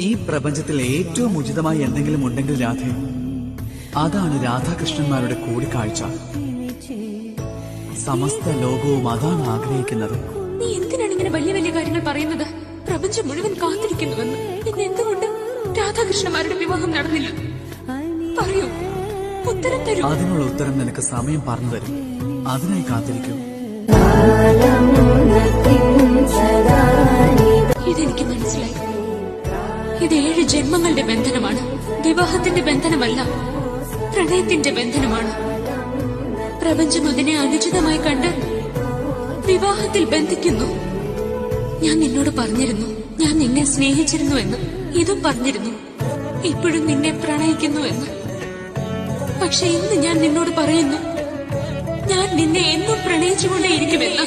ഈ പ്രപഞ്ചത്തിൽ ഏറ്റവും ഉചിതമായി എന്തെങ്കിലും ഉണ്ടെങ്കിൽ രാധേ, അതാണ് രാധാകൃഷ്ണന്മാരുടെ കൂടിക്കാഴ്ച. സമസ്ത ലോകവും അതാണ് ആഗ്രഹിക്കുന്നത്. നീ എന്തിനാണ് ഇങ്ങനെ വലിയ വലിയ കാര്യങ്ങൾ പറയുന്നത്? പ്രപഞ്ചം മുഴുവൻ കാത്തിരിക്കുന്നുവെന്ന്. പിന്നെ എന്തുകൊണ്ട് രാധാകൃഷ്ണന്മാരുടെ വിവാഹം നടന്നില്ല? പറയൂ, ഉത്തരം തരൂ. അതിനുള്ള ഉത്തരം നിനക്ക് സമയം പറഞ്ഞു തരും. അതിനായി കാത്തിരിക്കൂ. ഇതെനിക്ക് മനസ്സിലായി. ഇത് 7 ജന്മങ്ങളുടെ ബന്ധനമാണ്. വിവാഹത്തിന്റെ ബന്ധനമല്ല, പ്രണയത്തിന്റെ ബന്ധനമാണ്. പ്രപഞ്ചം അതിനെ അനുചിതമായി കണ്ട് വിവാഹത്തിൽ ബന്ധിക്കുന്നു. ഞാൻ നിന്നോട് പറഞ്ഞിരുന്നു ഞാൻ നിന്നെ സ്നേഹിച്ചിരുന്നു എന്ന്. ഇതും പറഞ്ഞിരുന്നു ഇപ്പോഴും നിന്നെ പ്രണയിക്കുന്നു എന്ന്. പക്ഷെ ഇന്ന് ഞാൻ നിന്നോട് പറയുന്നു, ഞാൻ നിന്നെ എന്നും പ്രണയിച്ചുകൊണ്ടേയിരിക്കുമെന്ന്.